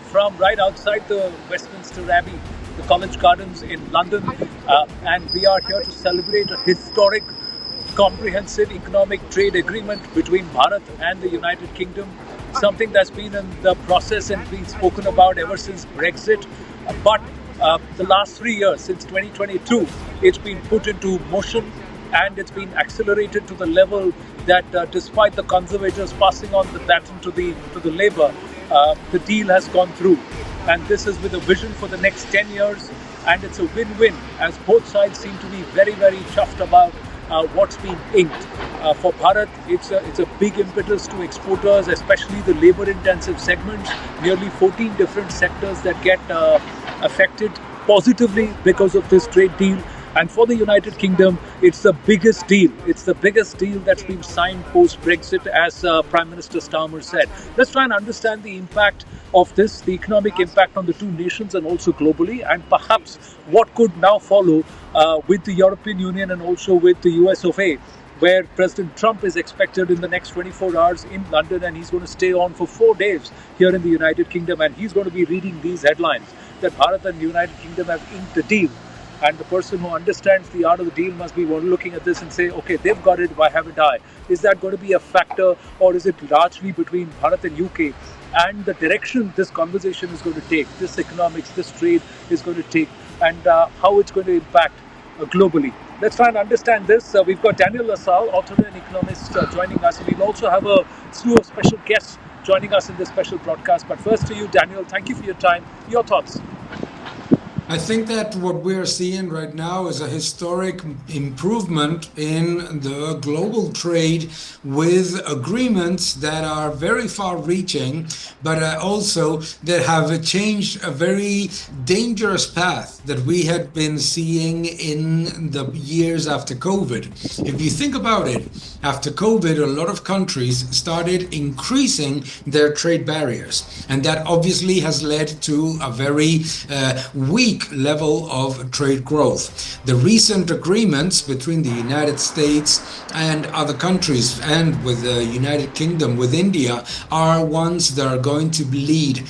from right outside the Westminster Abbey, the College Gardens in London, and we are here to celebrate a historic comprehensive economic trade agreement between Bharat and the United Kingdom, something that's been in the process and been spoken about ever since Brexit. But the last 3 years, since 2022, it's been put into motion and it's been accelerated to the level that despite the Conservatives passing on the baton to the Labour, the deal has gone through. And this is with a vision for the next 10 years. And it's a win-win, as both sides seem to be very, very chuffed about what's been inked. For Bharat, it's a big impetus to exporters, especially the labor-intensive segments. Nearly 14 different sectors that get affected positively because of this trade deal. And for the United Kingdom, it's the biggest deal. It's the biggest deal that's been signed post-Brexit, as Prime Minister Starmer said. Let's try and understand the impact of this, the economic impact on the two nations and also globally, and perhaps what could now follow with the European Union and also with the US of A, where President Trump is expected in the next 24 hours in London, and he's going to stay on for 4 days here in the United Kingdom, and he's going to be reading these headlines that Bharat and the United Kingdom have inked a deal. And the person who understands the art of the deal must be looking at this and say, okay, they've got it, why haven't I? Is that going to be a factor, or is it largely between Bharat and UK and the direction this conversation is going to take, this economics, this trade is going to take, and how it's going to impact globally? Let's try and understand this. We've got Daniel Lassalle, author and economist, joining us. And we'll also have a slew of special guests joining us in this special broadcast. But first to you, Daniel, thank you for your time. Your thoughts? I think that what we're seeing right now is a historic improvement in the global trade, with agreements that are very far-reaching, but also that have changed a very dangerous path that we had been seeing in the years after COVID. If you think about it, after COVID, a lot of countries started increasing their trade barriers, and that obviously has led to a very weak level of trade growth. The recent agreements between the United States and other countries, and with the United Kingdom, with India, are ones that are going to lead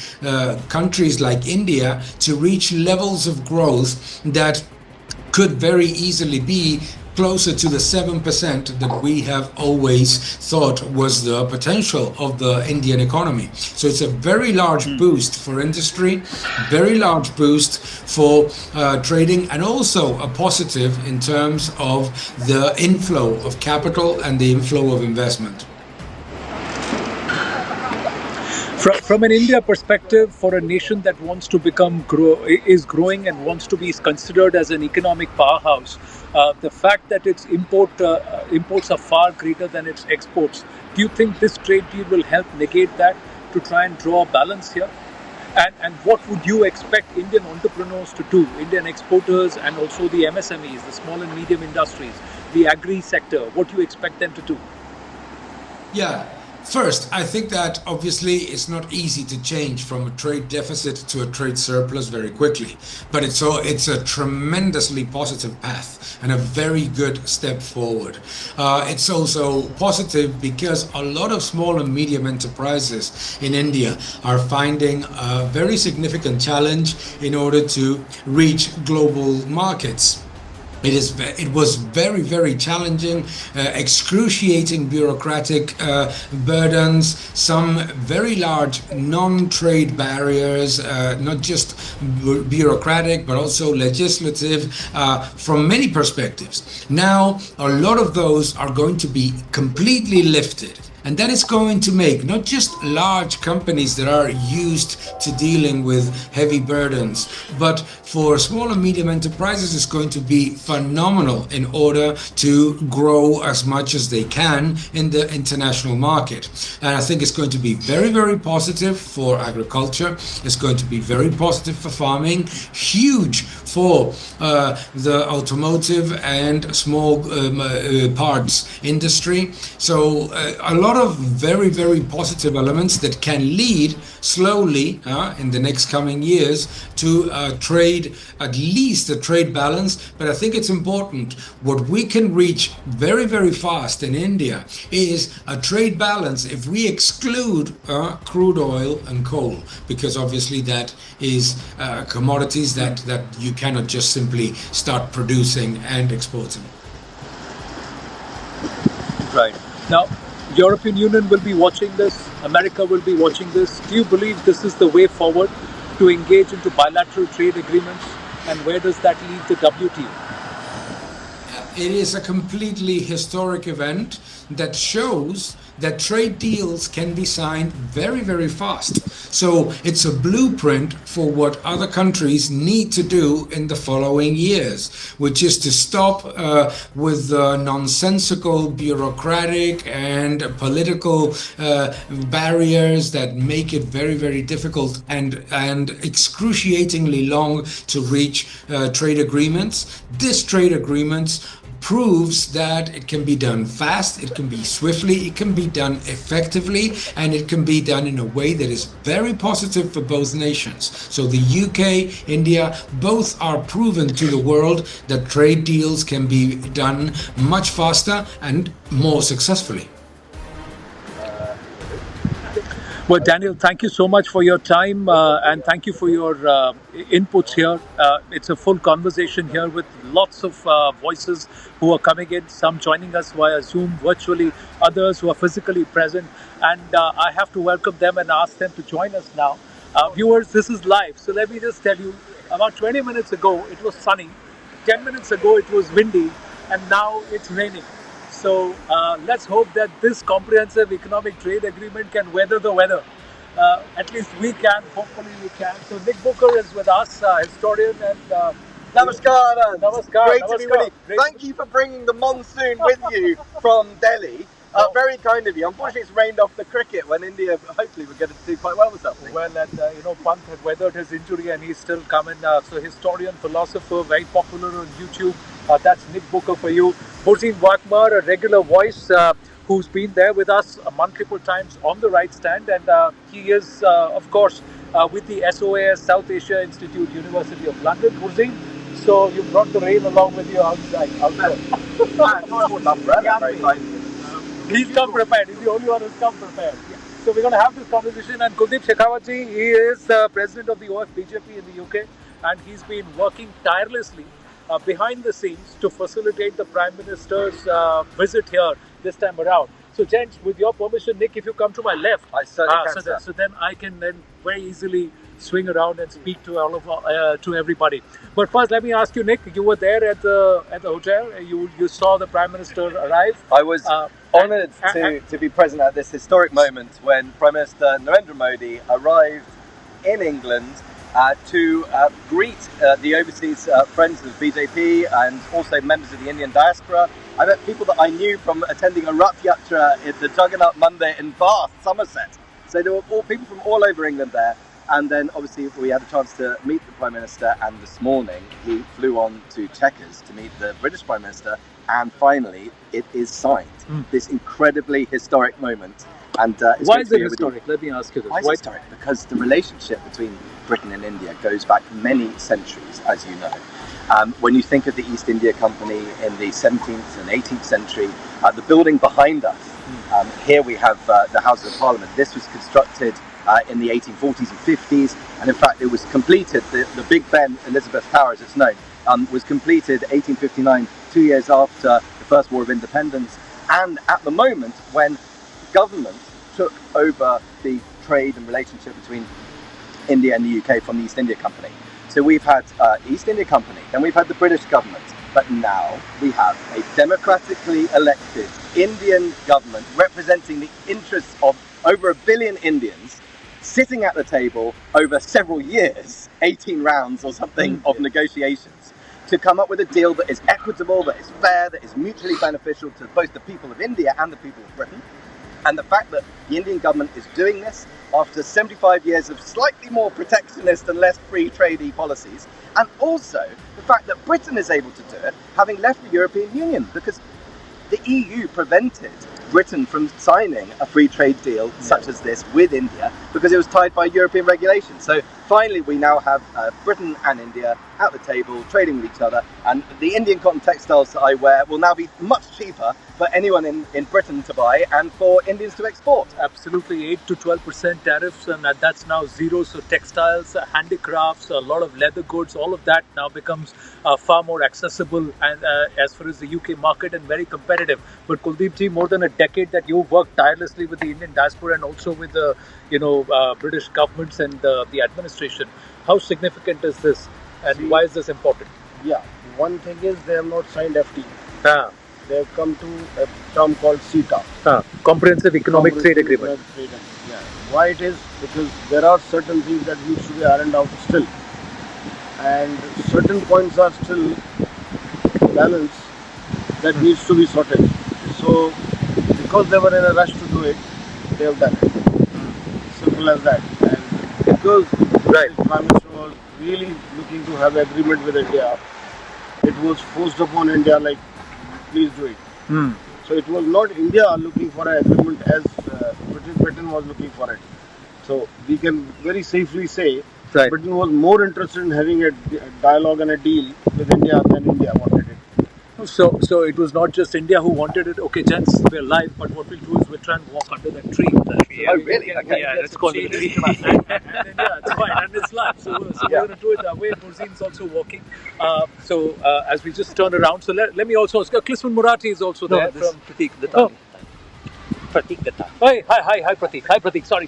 countries like India to reach levels of growth that could very easily be closer to the 7% that we have always thought was the potential of the Indian economy. So it's a very large boost for industry, very large boost for trading, and also a positive in terms of the inflow of capital and the inflow of investment. From an India perspective, for a nation that wants to is growing and wants to be considered as an economic powerhouse, the fact that its imports are far greater than its exports, do you think this trade deal will help negate that, to try and draw a balance here? And what would you expect Indian entrepreneurs to do, Indian exporters and also the MSMEs, the small and medium industries, the agri sector? What do you expect them to do? Yeah. First, I think that obviously it's not easy to change from a trade deficit to a trade surplus very quickly, but it's a tremendously positive path and a very good step forward. It's also positive because a lot of small and medium enterprises in India are finding a very significant challenge in order to reach global markets. It was very, very challenging, excruciating bureaucratic burdens, some very large non-trade barriers, not just bureaucratic, but also legislative, from many perspectives. Now, a lot of those are going to be completely lifted. And that is going to make not just large companies that are used to dealing with heavy burdens, but for small and medium enterprises, it's going to be phenomenal in order to grow as much as they can in the international market. And I think it's going to be very, very positive for agriculture. It's going to be very positive for farming, huge for the automotive and small parts industry. So a lot lot of very, very positive elements that can lead slowly in the next coming years to trade, at least a trade balance. But I think it's important. What we can reach very, very fast in India is a trade balance if we exclude crude oil and coal, because obviously that is commodities that you cannot just simply start producing and exporting. Right. Now, European Union will be watching this, America will be watching this. Do you believe this is the way forward to engage into bilateral trade agreements? And where does that lead the WTO? It is a completely historic event that shows that trade deals can be signed very, very fast. So it's a blueprint for what other countries need to do in the following years, which is to stop with the nonsensical, bureaucratic and political barriers that make it very, very difficult and excruciatingly long to reach trade agreements. This trade agreements proves that it can be done fast, it can be swiftly, it can be done effectively, and it can be done in a way that is very positive for both nations. So the UK, India, both are proven to the world that trade deals can be done much faster and more successfully. Well, Daniel, thank you so much for your time and thank you for your inputs here. It's a full conversation here with lots of voices who are coming in, some joining us via Zoom virtually, others who are physically present. And I have to welcome them and ask them to join us now. Viewers, this is live. So let me just tell you, about 20 minutes ago, it was sunny. 10 minutes ago, it was windy. And now it's raining. So let's hope that this comprehensive economic trade agreement can weather the weather. At least we can, hopefully we can. So Nick Booker is with us, historian and... Namaskar. Namaskar. Great Namaskar. to be with you. Thank you for bringing the monsoon with you from Delhi. Very kind of you. Unfortunately, it's rained off the cricket when India, hopefully, we're going to do quite well with something. Well, and Pant had weathered his injury and he's still coming. So historian, philosopher, very popular on YouTube. That's Nick Booker for you. Burzin Wakmar, a regular voice who's been there with us multiple times on the right stand. And he is, of course, with the SOAS, South Asia Institute, University of London. Burzin, so you brought the rain along with you outside. He's come prepared. He's the only one who's come prepared. Yeah. So we're going to have this conversation. And Kuldeep Shekhawat ji, he is the president of the OF BJP in the UK. And he's been working tirelessly behind the scenes to facilitate the Prime Minister's visit here this time around. So, gents, with your permission, Nick, if you come to my left, I certainly can, so then I can then very easily swing around and speak to all of to everybody. But first, let me ask you, Nick, you were there at the hotel. You saw the Prime Minister arrive. I was honoured to be present at this historic moment when Prime Minister Narendra Modi arrived in England to greet the overseas friends of BJP and also members of the Indian Diaspora. I met people that I knew from attending a Rath Yatra at the Jagannath Mandir in Bath, Somerset. So there were people from all over England there. And then obviously we had a chance to meet the Prime Minister, and this morning he flew on to Chequers to meet the British Prime Minister, and finally it is signed. This incredibly historic moment. And why is it historic? Let me ask you this. Why is it historic? Because the relationship between Britain and India goes back many centuries, as you know. When you think of the East India Company in the 17th and 18th century, the building behind us, here we have the Houses of Parliament. This was constructed in the 1840s and 50s, and in fact it was completed, the Big Ben Elizabeth Tower as it's known, was completed 1859, 2 years after the First War of Independence, and at the moment when government took over the trade and relationship between India and the UK from the East India Company. So we've had East India Company, then we've had the British government, but now we have a democratically elected Indian government representing the interests of over 1 billion Indians, sitting at the table over several years, 18 rounds or something of negotiations, to come up with a deal that is equitable, that is fair, that is mutually beneficial to both the people of India and the people of Britain. And the fact that the Indian government is doing this after 75 years of slightly more protectionist and less free tradey policies, and also the fact that Britain is able to do it, having left the European Union, because the EU prevented Britain from signing a free trade deal such as this with India because it was tied by European regulations. So finally we now have Britain and India at the table trading with each other, and the Indian cotton textiles that I wear will now be much cheaper for anyone in Britain to buy and for Indians to export. Absolutely, 8 to 12% tariffs, and that's now zero. So textiles, handicrafts, a lot of leather goods, all of that now becomes far more accessible and as far as the UK market, and very competitive. But Kuldeep ji, more than a decade that you've worked tirelessly with the Indian diaspora and also with the British governments and the administration. How significant is this, and why is this important? Yeah, one thing is they have not signed FTA. Ah. They have come to a term called CETA. Comprehensive Economic Trade Agreement. Yeah. Why it is? Because there are certain things that needs to be ironed out still, and certain points are still balanced that needs to be sorted. So, because they were in a rush to do it, they have done it. Simple as that. And because the Prime Minister was really looking to have agreement with India, it was forced upon India, like, please do it. So it was not India looking for an agreement as Britain was looking for it. So we can very safely say Britain was more interested in having a dialogue and a deal with India than India wanted it. So it was not just India who wanted it. Okay, gents, we're live, but what we'll do is we'll try and walk under that tree. Oh, really? Okay. Yeah, let's call it a tree. and yeah, it's fine, and it's live. So we're going to do it that way. Borzin's also walking. As we just turn around, so let me also ask, Klisman Murati is also there from Pratik Datta. Pratik Datta. Hi, Pratik. Hi, Pratik. Sorry.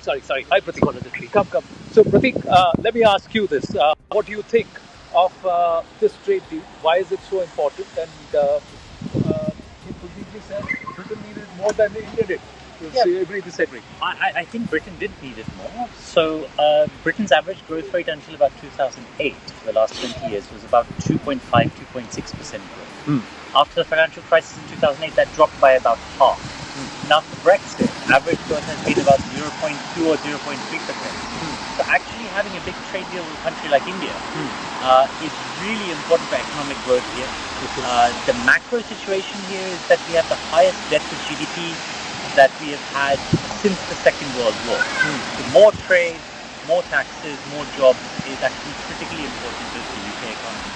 Hi, Pratik. Under the tree. Come. So, Pratik, let me ask you this. What do you think of this trade deal? Why is it so important? And Kuldeep said Britain needed more than India did. You agree, disagree? I think Britain did need it more. So Britain's average growth rate until about 2008, the last 20 years, was about 2.5, 2.6% growth. After the financial crisis in 2008, that dropped by about half. Now for Brexit, average growth has been about 0.2 or 0.3%. So actually having a big trade deal with a country like India is really important for economic growth here. The macro situation here is that we have the highest debt to GDP that we have had since the Second World War. So more trade, more taxes, more jobs is actually critically important to the UK economy.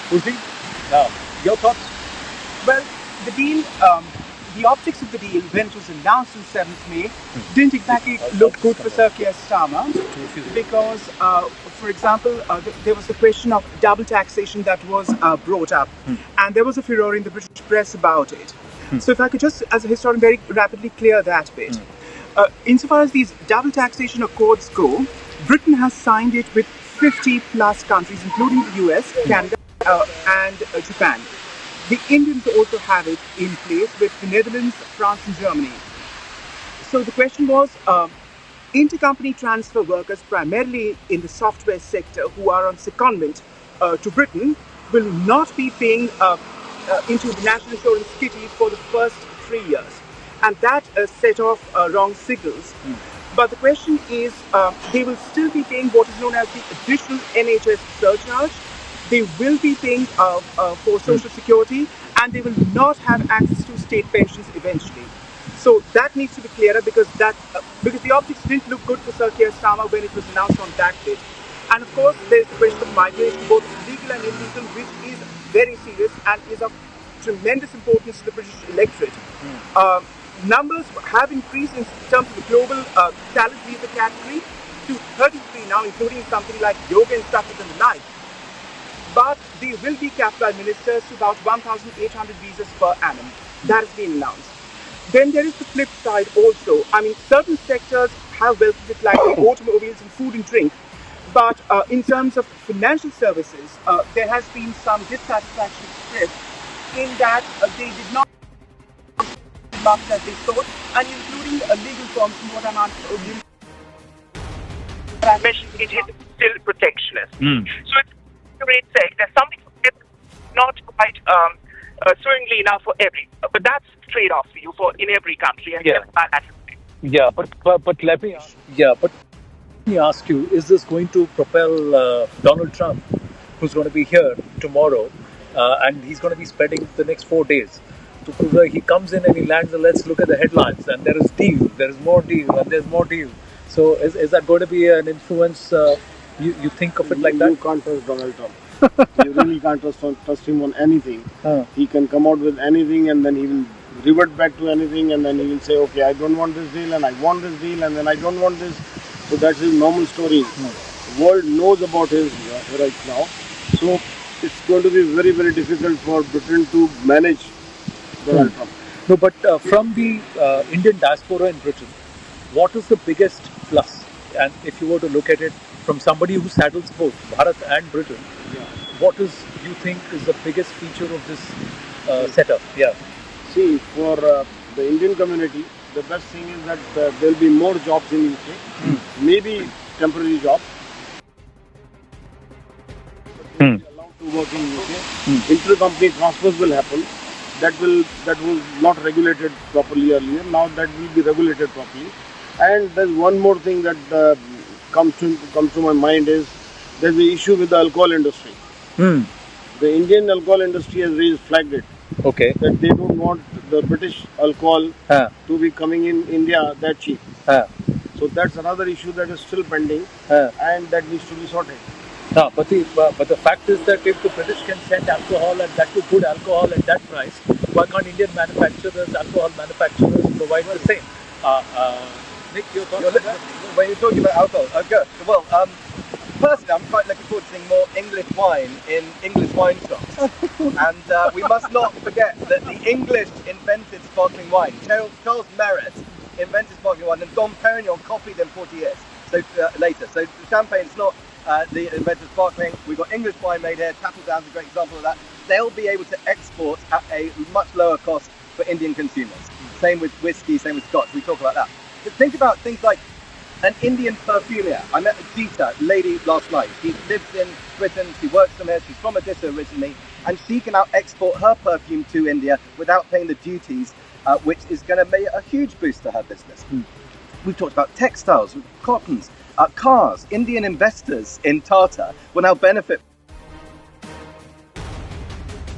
Kuldeep, your thoughts? Well, the deal, the optics of the deal when it was announced on 7th May didn't exactly look good for Sir Keir Starmer because, for example, there was the question of double taxation that was brought up, and there was a furor in the British press about it. So if I could just, as a historian, very rapidly clear that bit. Insofar as these double taxation accords go, Britain has signed it with 50 plus countries, including the US, Canada, and Japan. The Indians also have it in place with the Netherlands, France, and Germany. So the question was, intercompany transfer workers, primarily in the software sector, who are on secondment to Britain, will not be paying into the national insurance kitty for the first 3 years. And that set off wrong signals. But the question is, they will still be paying what is known as the additional NHS surcharge. They will be paying for social security, and they will not have access to state pensions eventually. So that needs to be clearer because the optics didn't look good for Sir Keir Starmer when it was announced on that bit. And of course, there's the question of migration, both legal and illegal, which is very serious and is of tremendous importance to the British electorate. Numbers have increased in terms of the global talent visa category to 33 now, including something like yoga instructors and the like. But they will be capped by ministers to about 1,800 visas per annum. That has been announced. Then there is the flip side also. I mean, certain sectors have welcomed it, like automobiles and food and drink. But in terms of financial services, there has been some dissatisfaction expressed in that they did not market as they thought, and including legal firms from what I'm answering. It is still protectionist. So it's a great say. There's something not quite swingly enough for every, but that's trade-off for you in every country. And but let me ask you: is this going to propel Donald Trump, who's going to be here tomorrow, and he's going to be spending the next 4 days? He comes in and he lands and let's look at the headlines and there is deal, there is more deal and there's more deal. So is that going to be an influence? You think of it like that? You can't trust Donald Trump. You really can't trust him on anything. He can come out with anything and then he will revert back to anything and then he will say, okay, I don't want this deal and I want this deal and then I don't want this. So that's his normal story. The world knows about his right now. So it's going to be very, very difficult for Britain to manage Donald Trump. No, but from the Indian diaspora in Britain, what is the biggest plus? And if you were to look at it from somebody who saddles both Bharat and Britain, what is you think is the biggest feature of this setup? Yeah. See, for the Indian community, the best thing is that there will be more jobs in UK, maybe temporary jobs. But they will be allowed to work in UK. Intercompany transfers will happen. That was not regulated properly earlier. Now that will be regulated properly. And there's one more thing that comes to my mind is there's the issue with the alcohol industry. The Indian alcohol industry has flagged it. Okay. That they don't want the British alcohol to be coming in India that cheap. So that's another issue that is still pending and that needs to be sorted. No, but the fact is that if the British can send alcohol and that too good alcohol at that price, why can't Indian manufacturers, alcohol manufacturers provide the same? Nick, your thoughts on that? When you're talking about alcohol, good. Well, personally, I'm quite looking forward to seeing more English wine in English wine shops. And we must not forget that the English invented sparkling wine. Charles Merritt invented sparkling wine, and Dom Perignon copied them 40 years later. So champagne is not the inventor of sparkling. We've got English wine made here. Tattledown's a great example of that. They'll be able to export at a much lower cost for Indian consumers. Same with whiskey, same with scotch. We talk about that. But think about things like an Indian perfumer. I met Geeta, lady last night. She lives in Britain, she works from here, she's from Odisha originally, and she can now export her perfume to India without paying the duties, which is going to make a huge boost to her business. We've talked about textiles, cottons, cars. Indian investors in Tata will now benefit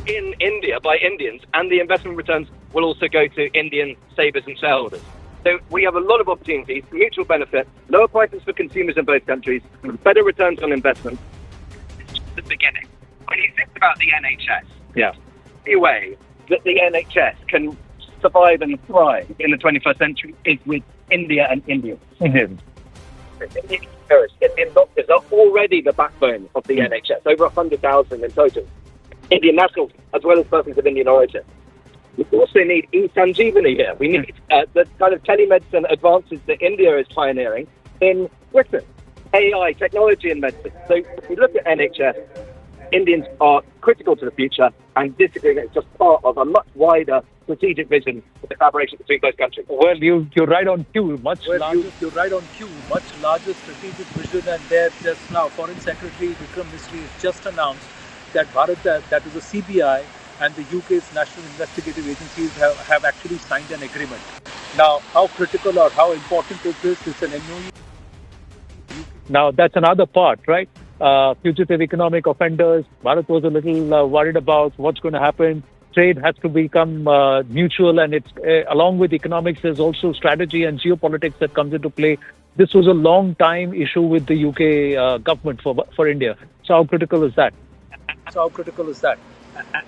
in India by Indians, and the investment returns will also go to Indian savers and shareholders. So we have a lot of opportunities, mutual benefit, lower prices for consumers in both countries, better returns on investment. It's just the beginning. When you think about the NHS, the only way that the NHS can survive and thrive in the 21st century is with India and Indians. Indian doctors are already the backbone of the NHS, over 100,000 in total. Indian nationals as well as persons of Indian origin. We also need e-Sanjeevani here. We need the kind of telemedicine advances that India is pioneering in Britain. AI, technology in medicine. So if we look at NHS, Indians are critical to the future, and this agreement is just part of a much wider strategic vision of the collaboration between both countries. Well, you're right on cue. You're right on cue. Much larger strategic vision, and there just now, Foreign Secretary Vikram Misri has just announced that Bharat, that is the CBI, and the UK's national investigative agencies have actually signed an agreement. Now, how critical or how important is this? It's an MOU. Now, that's another part, right? Fugitive economic offenders. Bharat was a little worried about what's going to happen. Trade has to become mutual, and it's along with economics, there's also strategy and geopolitics that comes into play. This was a long time issue with the UK government for India. So how critical is that?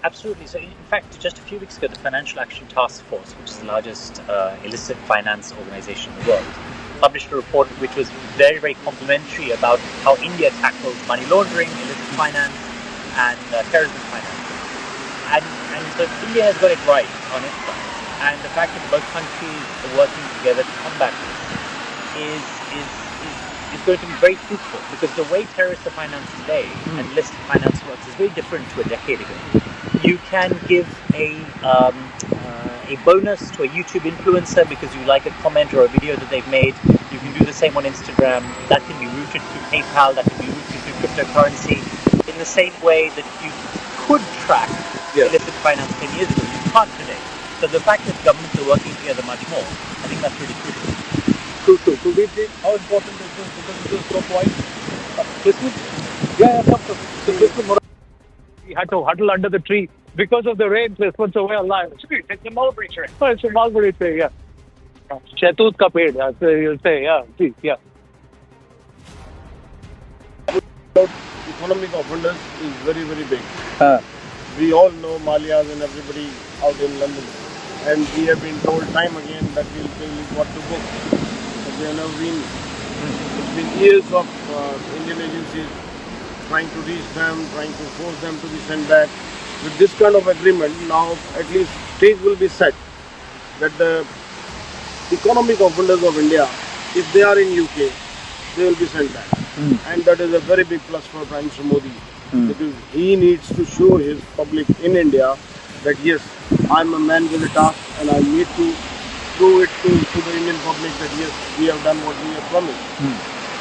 Absolutely. So, in fact, just a few weeks ago, the Financial Action Task Force, which is the largest illicit finance organization in the world, published a report which was very, very complimentary about how India tackles money laundering, illicit finance, and terrorism finance. And so India has got it right on its side. And the fact that both countries are working together to combat this is going to be very fruitful, because the way terrorists are financed today and illicit finance works is very different to a decade ago. You can give a bonus to a YouTube influencer because you like a comment or a video that they've made. You can do the same on Instagram. That can be routed through PayPal. That can be routed through cryptocurrency. In the same way that you could track illicit finance 10 years ago, you can't today. So the fact that governments are working together much more, I think that's really crucial. Crucial. So how important is this? Because this is so point. Christmas? Yeah, come. So Christmas, we had to huddle under the tree because of the rain, this one's away alive. It's a mulberry tree. Oh, it's a mulberry tree, yeah. Shaitut ka ped, so you'll say, yeah, geez, yeah. Economic offenders is very, very big. We all know Malias and everybody out in London. And we have been told time again that we'll tell you what to book. But they have never been. It's been years of Indian agencies trying to reach them, trying to force them to be sent back. With this kind of agreement, now at least stage will be set that the economic offenders of India, if they are in UK, they will be sent back. And that is a very big plus for Prime Minister Modi, because he needs to show his public in India that yes, I'm a man with a task and I need to prove it to the Indian public that yes, we have done what we have promised.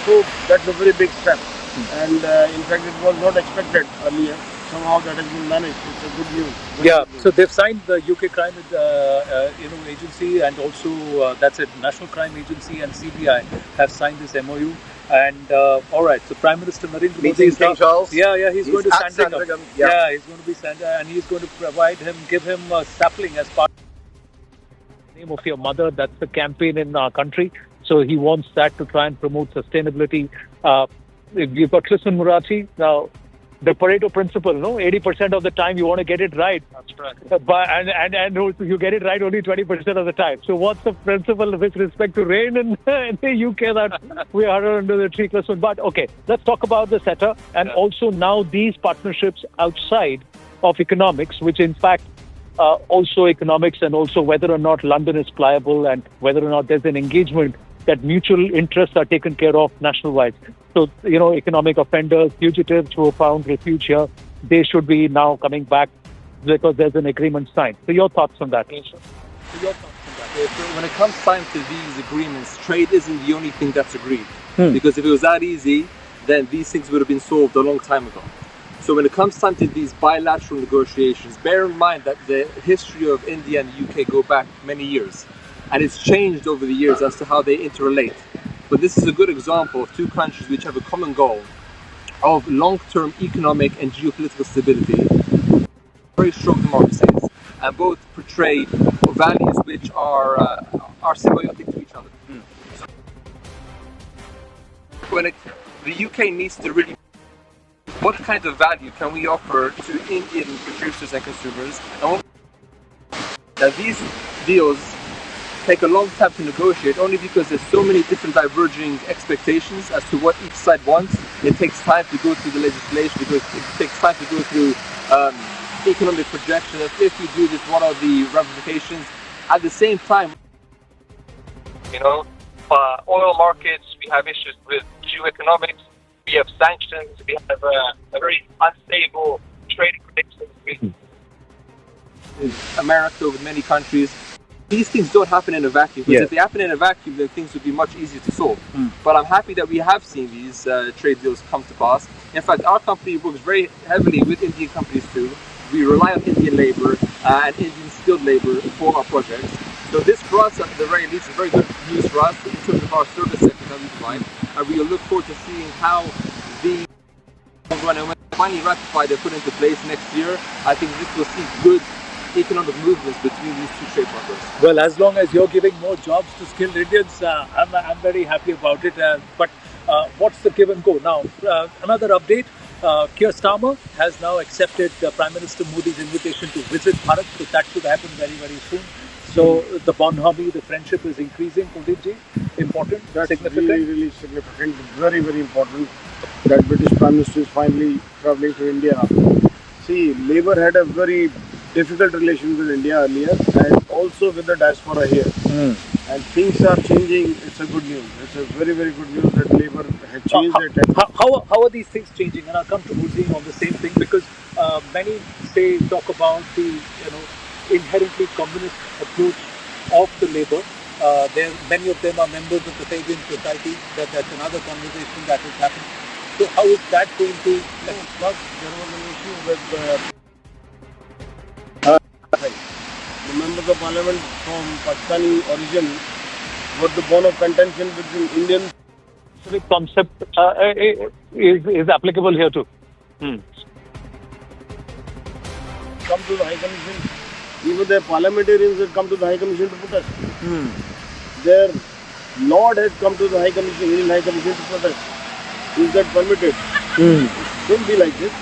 So that's a very big step. And in fact, it was not expected earlier. Somehow that has been managed. It's a good news. Yeah, so they've signed the UK Crime Agency, and also that's it, National Crime Agency and CBI have signed this MOU. And all right, so Prime Minister Narendra Modi Meeting King Charles. he's going to at Sandringham. Yeah. He's going to be and he's going to give him a sapling as part. Name of your mother, that's the campaign in our country. So he wants that to try and promote sustainability. You've got Krishnan Murati. Now, the Pareto principle, no? 80% of the time you want to get it right. That's right. And you get it right only 20% of the time. So what's the principle with respect to rain in the UK that we are under the tree cluster? But okay, let's talk about the setter and also now these partnerships outside of economics, which in fact also economics and also whether or not London is pliable and whether or not there's an engagement that mutual interests are taken care of national-wide. So, economic offenders, fugitives who have found refuge here, they should be now coming back because there's an agreement signed. So your thoughts on that? So when it comes time to these agreements, trade isn't the only thing that's agreed. Because if it was that easy, then these things would have been solved a long time ago. So when it comes time to these bilateral negotiations, bear in mind that the history of India and the UK go back many years. And it's changed over the years as to how they interrelate. But this is a good example of two countries which have a common goal of long-term economic and geopolitical stability, very strong democracies, and both portray values which are symbiotic to each other. So when the UK needs to really, what kind of value can we offer to Indian producers and consumers? And that these deals take a long time to negotiate only because there's so many different diverging expectations as to what each side wants. It takes time to go through the legislation because it takes time to go through economic projections. If you do this, what are the ramifications? At the same time, oil markets, we have issues with geoeconomics, we have sanctions, we have a very unstable trade relations with America, with many countries. These things don't happen in a vacuum. Because if they happen in a vacuum, then things would be much easier to solve. But I'm happy that we have seen these trade deals come to pass. In fact, our company works very heavily with Indian companies too. We rely on Indian labor and Indian skilled labor for our projects. So this for us, at the very least, is very good news for us in terms of our service sector that we provide. And we look forward to seeing how the when finally ratified and put into place next year, I think this will see good economic movements between these two trade partners. Well, as long as you're giving more jobs to skilled Indians, I'm very happy about it. But what's the give and go? Now, another update. Keir Starmer has now accepted Prime Minister Modi's invitation to visit Bharat, so that should happen very, very soon. So the bonhomie, the friendship is increasing. Kunditji, important, significant. Really, really significant. Very, very important that British Prime Minister is finally travelling to India. See, Labour had a very difficult relation with India earlier and also with the diaspora here. And things are changing. It's a good news. It's a very, very good news that Labour has changed it. How are these things changing? And I'll come to Modi on the same thing because many talk about the inherently communist approach of the Labour. Many of them are members of the Fabian Society. That's another conversation that has happened. So how is that going to? Plus, there was an issue with the members of parliament from Pakistani origin were the bone of contention between Indians. The concept is applicable here too. come to the High Commission. Even their parliamentarians had come to the High Commission to protest. Their Lord had come to the High Commission, Indian High Commission to protest. Is that permitted? It shouldn't be like this.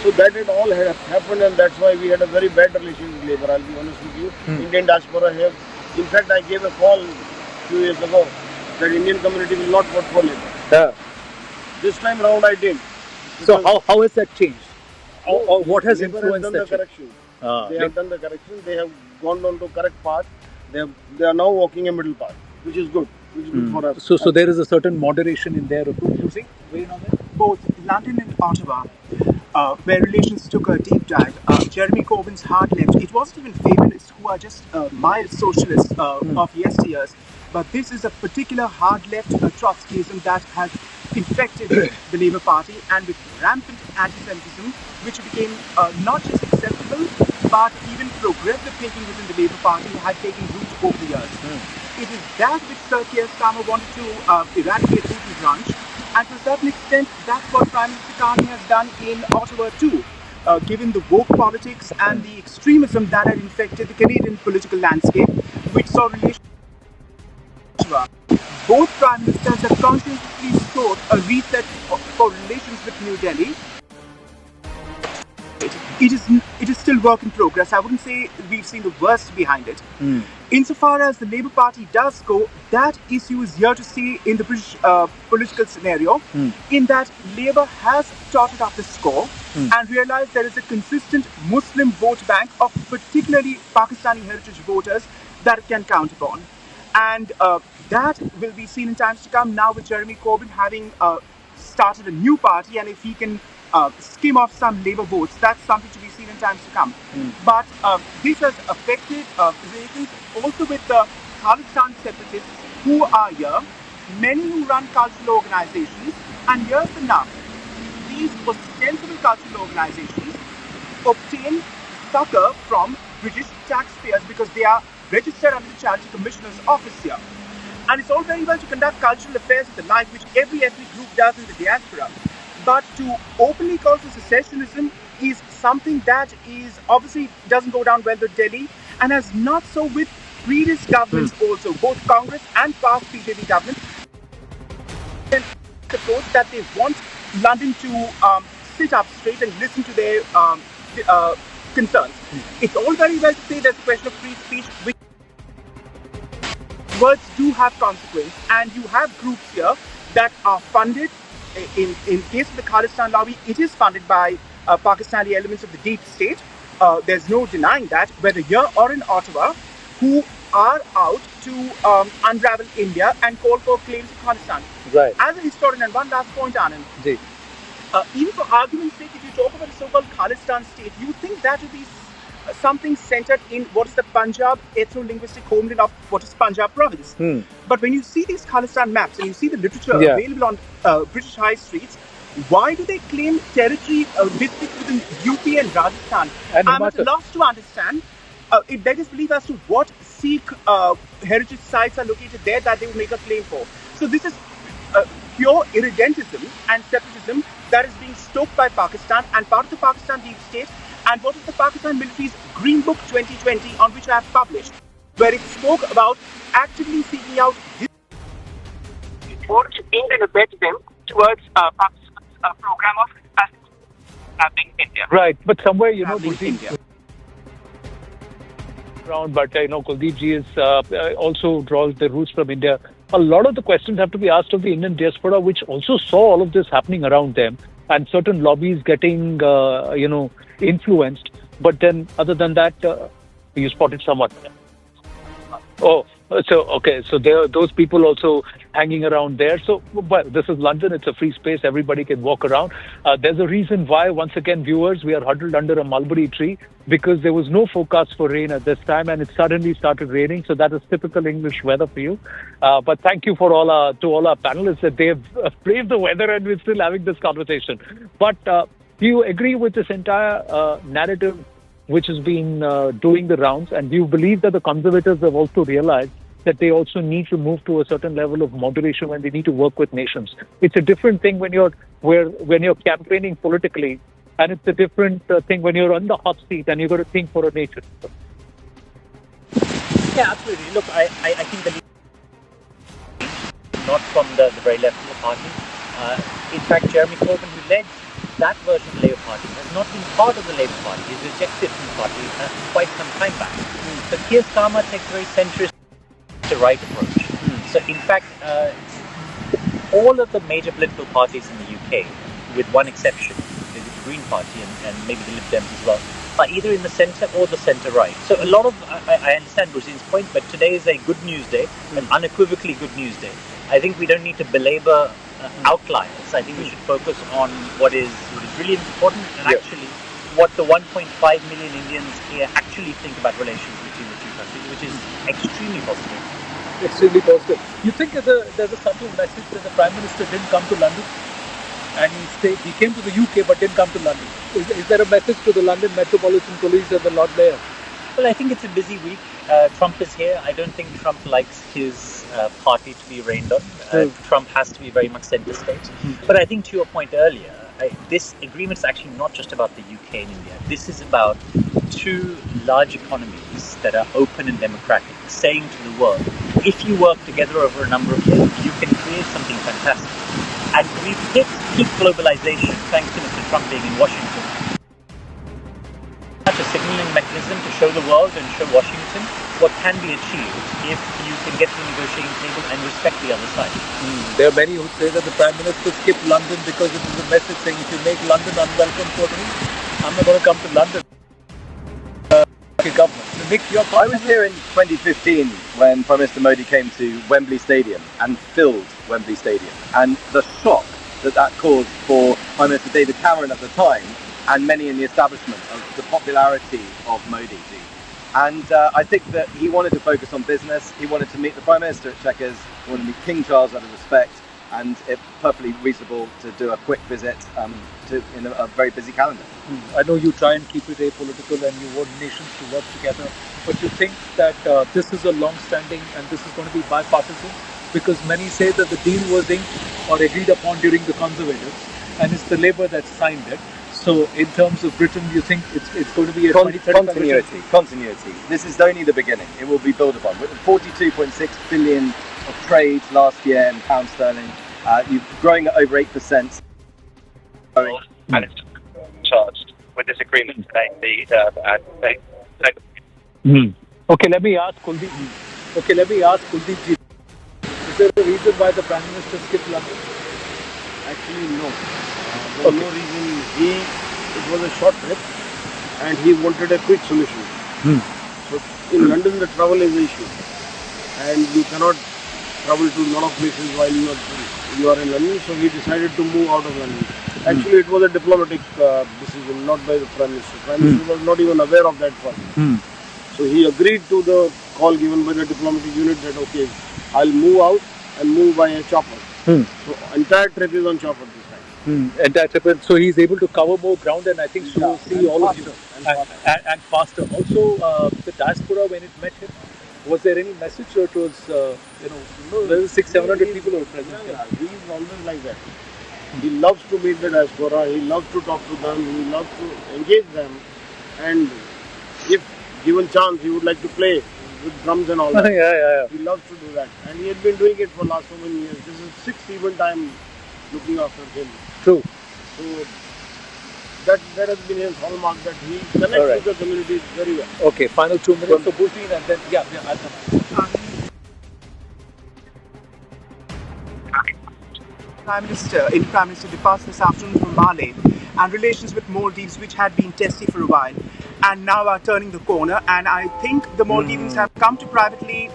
So that had all had happened, and that's why we had a very bad relation with Labour. I'll be honest with you. Indian diaspora have. In fact, I gave a call a few years ago that Indian community will not vote for Labour. This time round, I did. So how has that changed? Or what has Labour influenced done that the change? correction. They have done the correction. They have gone on to correct path. They are now walking a middle path, which is good. Which is good for us. So there is a certain moderation in their approach. You see, weigh on that? Both London and Ottawa, where relations took a deep dive. Jeremy Corbyn's hard left, it wasn't even favourites who are just mild socialists of yesteryears, but this is a particular hard left Trotskyism that has infected the Labour Party, and with rampant anti-Semitism, which became not just acceptable, but even progressive thinking within the Labour Party had taken root over the years. It is that which Sir Keir Starmer wanted to eradicate root and branch, and to a certain extent, that's what Prime Minister Carney has done in Ottawa too, given the woke politics and the extremism that had infected the Canadian political landscape, which saw relations. Both Prime Ministers have consciously sought a reset for relations with New Delhi. It is still work in progress. I wouldn't say we've seen the worst behind it. Insofar as the Labour Party does go, that issue is here to stay in the British political scenario, in that Labour has totted up the score and realised there is a consistent Muslim vote bank of particularly Pakistani heritage voters that it can count upon. And that will be seen in times to come now with Jeremy Corbyn having started a new party, and if he can skim off some Labour votes, that's something to be seen in times to come. But this has affected relations also with the Khalistan separatists who are here, many who run cultural organizations, and here's the nub. These ostensible cultural organizations obtain succor from British taxpayers because they are registered under the Charity Commissioner's office here. And it's all very well to conduct cultural affairs of the like, which every ethnic group does in the diaspora. But to openly call for secessionism is something that is obviously doesn't go down well with Delhi, and has not so with previous governments also, both Congress and past BJP governments. Suppose that they want London to sit up straight and listen to their concerns. It's all very well to say there's a question of free speech, which words do have consequence, and you have groups here that are funded. In case of the Khalistan lobby, it is funded by Pakistani elements of the deep state. There's no denying that, whether here or in Ottawa, who are out to unravel India and call for claims of Khalistan. Right. As a historian, and one last point, Anand, even for argument's sake, if you talk about the so-called Khalistan state, you think that would be something centered in what is the Punjab ethno-linguistic homeland of what is Punjab province. But when you see these Khalistan maps and you see the literature available on British high streets, why do they claim territory within UP and Rajasthan? I'm at a loss to understand. It beggars belief as to what Sikh heritage sites are located there that they would make a claim for. So this is pure irredentism and separatism that is being stoked by Pakistan and part of the Pakistan deep state. And what is the Pakistan military's Green Book 2020, on which I have published, where it spoke about actively seeking out or to aid and abet them towards Pakistan's program of having India. Right, but somewhere, India. Around, but Kuldeep ji is also draws the roots from India. A lot of the questions have to be asked of the Indian diaspora, which also saw all of this happening around them, and certain lobbies getting, influenced. But then, other than that, you spotted someone. Oh, so there are those people also hanging around there. So, but this is London; it's a free space. Everybody can walk around. There's a reason why, once again, viewers, we are huddled under a mulberry tree because there was no forecast for rain at this time, and it suddenly started raining. So that is typical English weather for you. But thank you for all our panelists that they've braved the weather, and we're still having this conversation. But do you agree with this entire narrative which has been doing the rounds, and do you believe that the Conservatives have also realized that they also need to move to a certain level of moderation when they need to work with nations? It's a different thing when you're campaigning politically And it's a different thing when you're on the hot seat and you've got to think for a nation. Yeah, absolutely. Look, I think the not from the very left of the party. In fact, Jeremy Corbyn, who led that version of the Labour Party, has not been part of the Labour Party. He's rejected from the party quite some time back. So Keir Starmer takes a very centrist to right approach. So in fact, all of the major political parties in the UK, with one exception, the Green Party and maybe the Lib Dems as well, are either in the centre or the centre-right. So a lot of, I understand Bruce's point, but today is a good news day, an unequivocally good news day. I think we don't need to belabor outliers. I think we should focus on what is really important and actually what the 1.5 million Indians here actually think about relations between the two countries, which is extremely positive. Extremely positive. You think there's a subtle message that the Prime Minister didn't come to London? And he came to the UK but didn't come to London. Is there a message to the London Metropolitan Police and the Lord Mayor? Well, I think it's a busy week. Trump is here. I don't think Trump likes his party to be rained on. Trump has to be very much centre stage. But I think to your point earlier, this agreement is actually not just about the UK and India. This is about two large economies that are open and democratic, saying to the world, if you work together over a number of years, you can create something fantastic. And we've hit peak globalization, thanks to Mr. Trump being in Washington. Such a signaling mechanism to show the world and show Washington what can be achieved if you can get to the negotiating table and respect the other side. There are many who say that the Prime Minister skipped London because it was a message saying if you make London unwelcome for me, I'm not going to come to London. Government. Nick, I was here in 2015 when Prime Minister Modi came to Wembley Stadium and filled Wembley Stadium, and the shock that caused for Prime Minister David Cameron at the time and many in the establishment of the popularity of Modi. And I think that he wanted to focus on business. He wanted to meet the Prime Minister at Chequers. He wanted to meet King Charles out of respect, and it's perfectly reasonable to do a quick visit in a very busy calendar. I know you try and keep it apolitical and you want nations to work together, but you think that this is a long-standing and this is going to be bipartisan? Because many say that the deal was inked or agreed upon during the Conservatives, and it's the Labour that signed it. So in terms of Britain, you think it's going to be a continuity. This is only the beginning. It will be built upon. With 42.6 billion of trade last year in pound sterling, you're growing at over 8%. And it's charged with this agreement today. Okay, let me ask Kuldeep. Is there a reason why the Prime Minister skipped London? Actually, no. There was no reason. It was a short trip and he wanted a quick solution. So in London, the travel is an issue. And you cannot travel to a lot of places while you are in London. So he decided to move out of London. Actually, it was a diplomatic decision, not by the Prime Minister. Prime Minister was not even aware of that point. So he agreed to the call given by the diplomatic unit that, okay, I'll move out and move by a chopper. So entire trip is on chopper this time. Entire trip, so he's able to cover more ground, and I think she will see all of you and faster. Also, the Diaspora, when it met him, was there any message, or it was, there were 600-700 people who were present? He's always like that. He loves to meet the Diaspora, he loves to talk to them, he loves to engage them, and if given chance, he would like to play with drums and all that. He loves to do that, and he has been doing it for last so many years. This is 6th event I'm looking after him. True. So that has been his hallmark, that he connects with the community very well. Okay, final 2 minutes for Bhutin, and then I'll come. Prime Minister departs this afternoon from Mali, and relations with Maldives, which had been testy for a while, and now are turning the corner. And I think the Maldivians have come to privately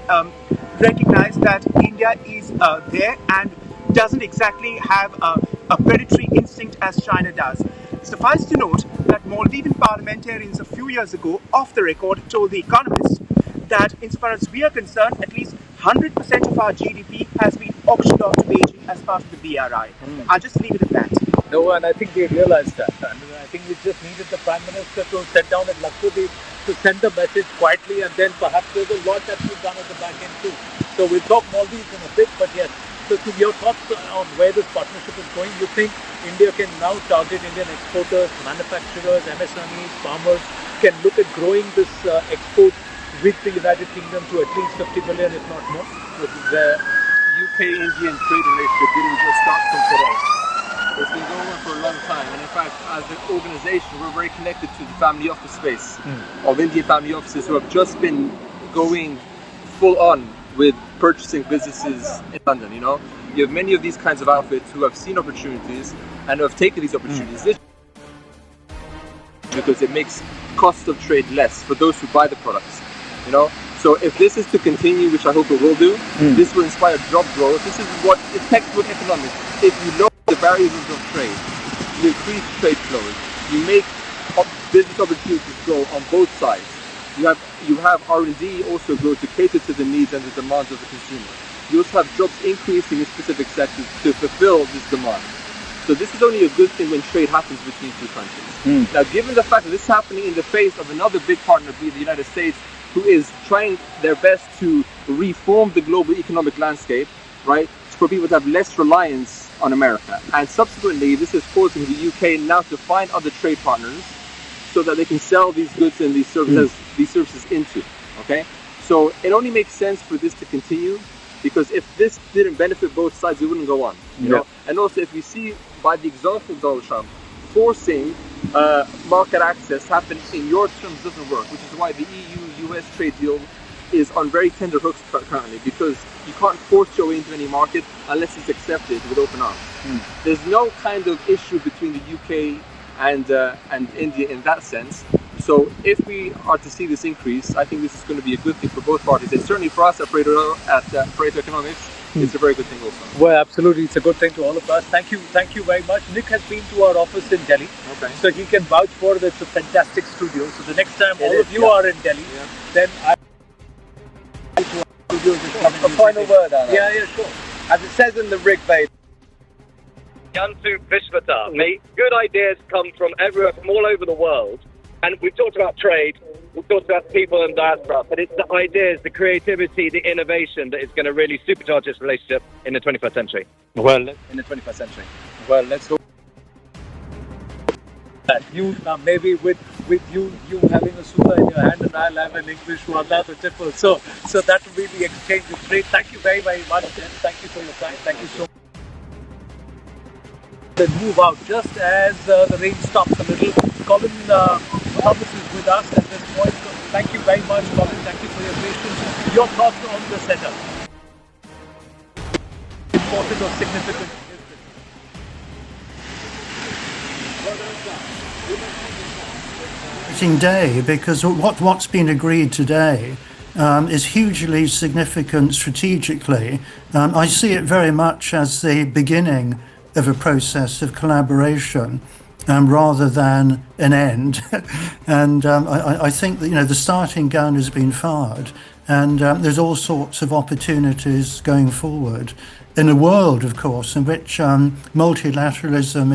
recognize that India is there and doesn't exactly have a predatory instinct as China does. Suffice to note that Maldivian parliamentarians a few years ago, off the record, told The Economist that insofar as we are concerned, at least 100% of our GDP has been auctioned off to Beijing as part of the BRI. I'll just leave it at that. No, and I think they realized that. And I think we just needed the Prime Minister to sit down at Lakshadweep to send the message quietly, and then perhaps there's a lot that we've done at the back end too. So we'll talk Maldives in a bit, but yes, your thoughts on where this partnership is going? You think India can now target Indian exporters, manufacturers, MSMEs, farmers, can look at growing this export with the United Kingdom to at least 50 billion, if not more? The UK-Indian trade relationship didn't just start from today. It's been going on for a long time, and in fact, as an organization, we're very connected to the family office space of Indian family offices who have just been going full on with purchasing businesses in London. You have many of these kinds of outfits who have seen opportunities and who have taken these opportunities because it makes cost of trade less for those who buy the products. So if this is to continue, which I hope it will do, this will inspire job growth. This is what it's textbook economics. If you lower the barriers of trade, you increase trade flows, you make business opportunities grow on both sides. You have R&D also grow to cater to the needs and the demands of the consumer. You also have jobs increasing in specific sectors to fulfill this demand. So this is only a good thing when trade happens between two countries. Now, given the fact that this is happening in the face of another big partner, be the United States, who is trying their best to reform the global economic landscape, right, for people to have less reliance on America. And subsequently, this is forcing the UK now to find other trade partners so that they can sell these goods and these services into. Okay, so it only makes sense for this to continue, because if this didn't benefit both sides, it wouldn't go on. You know, and also if we see by the example of Donald Trump forcing market access happen in your terms doesn't work, which is why the EU-US trade deal is on very tender hooks currently, because you can't force your way into any market unless it's accepted with open arms. There's no kind of issue between the UK and India in that sense. So if we are to see this increase, I think this is going to be a good thing for both parties, and certainly for us at Pareto Economics, it's a very good thing also. Well, absolutely, it's a good thing to all of us. Thank you very much. Nick has been to our office in Delhi, so he can vouch for it. It's a fantastic studio. So the next time all of you are in Delhi, then I to our studio. A final word, Anna. Yeah, sure. As it says in the Rig Veda, Yantu Vishvata, mate. Good ideas come from everywhere, from all over the world. And we've talked about trade, we've talked about people and diaspora, but it's the ideas, the creativity, the innovation that is going to really supercharge this relationship in the 21st century. Well, in the 21st century. Well, let's hope that you maybe with you having a sutra in your hand and I'll have an English wala to tipple. So that will be the exchange of trade. Thank you very, very much, and thank you for your time. Thank you so much. Then move out just as the rain stops a little. Colin Thomas is with us at this point. Thank you very much, Colin. Thank you for your patience. Your thoughts on the setup. Important or significant is this? Day, because what's been agreed today is hugely significant strategically. I see it very much as the beginning of a process of collaboration rather than an end. And I think that the starting gun has been fired, and there's all sorts of opportunities going forward in a world, of course, in which multilateralism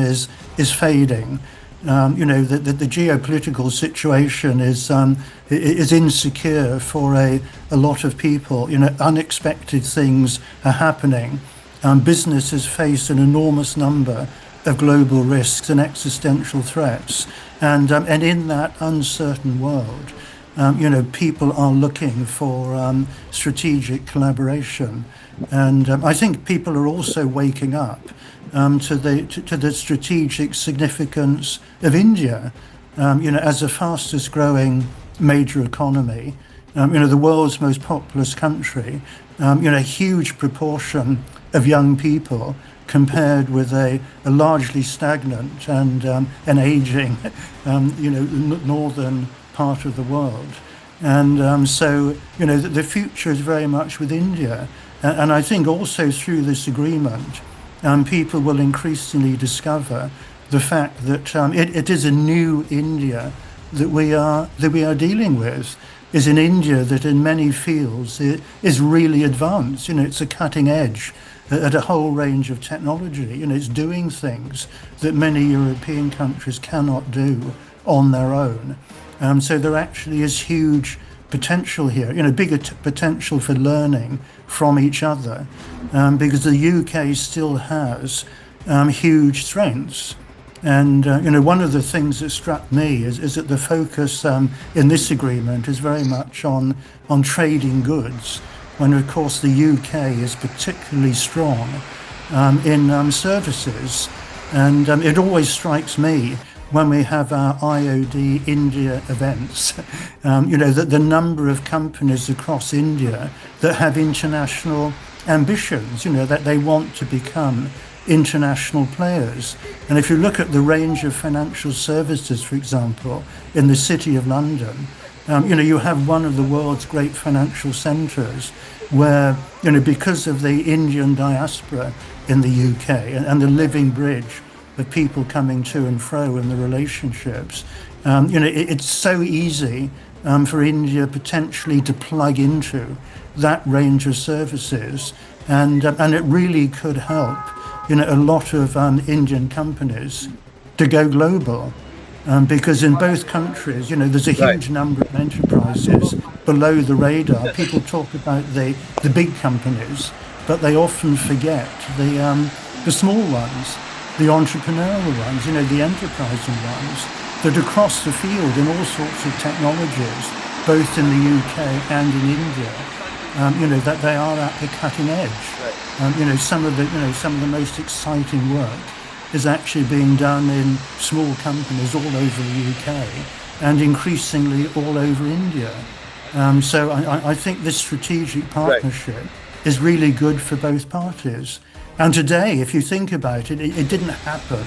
is fading. The geopolitical situation is insecure for a lot of people. Unexpected things are happening. Businesses face an enormous number of global risks and existential threats, and in that uncertain world, people are looking for strategic collaboration, and I think people are also waking up to the strategic significance of India, as the fastest growing major economy, the world's most populous country, a huge proportion of young people compared with a largely stagnant and an aging, northern part of the world. And so, the future is very much with India. And I think also through this agreement, people will increasingly discover the fact that it is a new India that we are dealing with. Is an India that in many fields is really advanced. It's a cutting edge at a whole range of technology. It's doing things that many European countries cannot do on their own. So there actually is huge potential here, bigger potential for learning from each other, because the UK still has huge strengths. And one of the things that struck me is that the focus in this agreement is very much on trading goods, when of course the UK is particularly strong in services. And it always strikes me when we have our IOD India events, that the number of companies across India that have international ambitions, that they want to become international players. And if you look at the range of financial services, for example, in the City of London, you have one of the world's great financial centres where, because of the Indian diaspora in the UK and the living bridge of people coming to and fro in the relationships, it's so easy for India potentially to plug into that range of services, and it really could help a lot of Indian companies to go global, because in both countries there's a huge number of enterprises below the radar. People talk about the big companies, but they often forget the small ones, the entrepreneurial ones, the enterprising ones that across the field in all sorts of technologies, both in the UK and in India, that they are at the cutting edge. Some of the most exciting work is actually being done in small companies all over the UK and increasingly all over India. So I think this strategic partnership is really good for both parties. And today, if you think about it, it didn't happen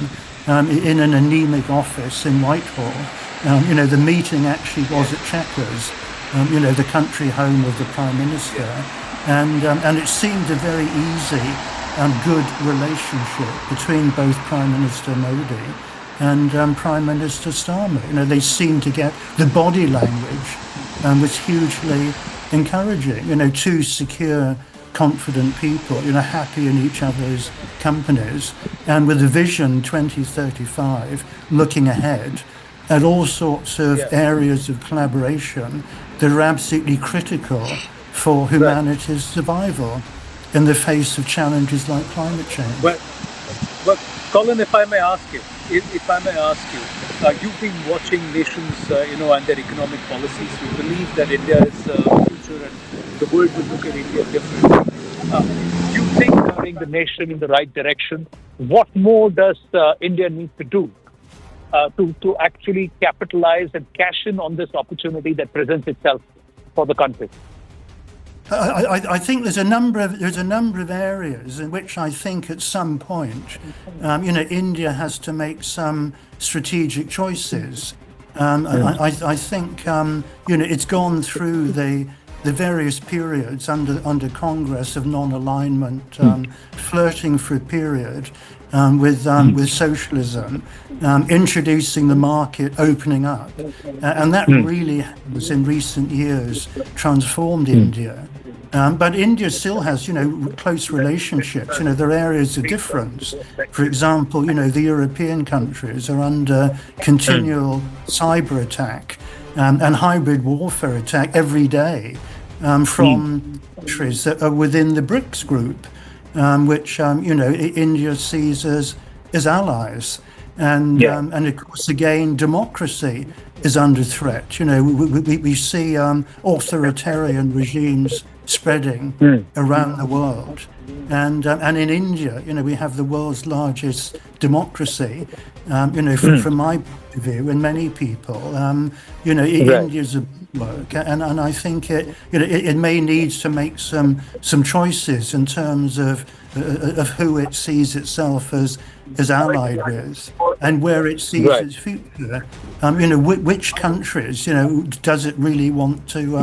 in an anemic office in Whitehall. The meeting actually was at Chequers, the country home of the Prime Minister. And it seemed a very easy and good relationship between both Prime Minister Modi and Prime Minister Starmer. They seemed to get the body language was hugely encouraging. Two secure, confident people, happy in each other's companies, and with a vision 2035 looking ahead at all sorts of areas of collaboration that are absolutely critical for humanity's survival in the face of challenges like climate change. Well, Colin, if I may ask you, you've been watching nations, and their economic policies. You believe that India is the future and the world will look at India differently. Do you think steering the nation in the right direction? What more does India need to do to actually capitalize and cash in on this opportunity that presents itself for the country? I think there's a number of areas in which I think at some point, India has to make some strategic choices. I think it's gone through the various periods under Congress of non-alignment, flirting for a period with socialism, introducing the market, opening up, and that really has in recent years transformed India. But India still has, close relationships. There are areas of difference. For example, the European countries are under continual cyber attack and hybrid warfare attack every day from countries that are within the BRICS group, which India sees as allies. And of course, again, democracy is under threat. We see authoritarian regimes spreading around the world, and in India, we have the world's largest democracy. From my point of view, and many people, India's a work, and I think it may need to make some choices in terms of who it sees itself as allied with, and where it sees its future. Which countries, does it really want to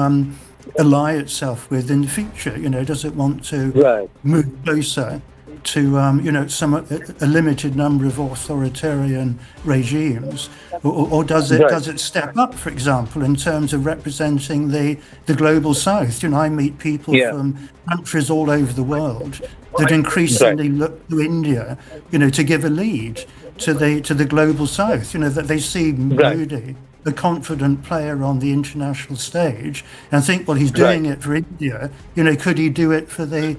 ally itself with in the future? Does it want to move closer to a limited number of authoritarian regimes, or does it step up, for example, in terms of representing the global South? I meet people from countries all over the world that increasingly look to India, to give a lead to the global South. That they see Modi a confident player on the international stage and think, well, he's doing it for India. Could he do it for the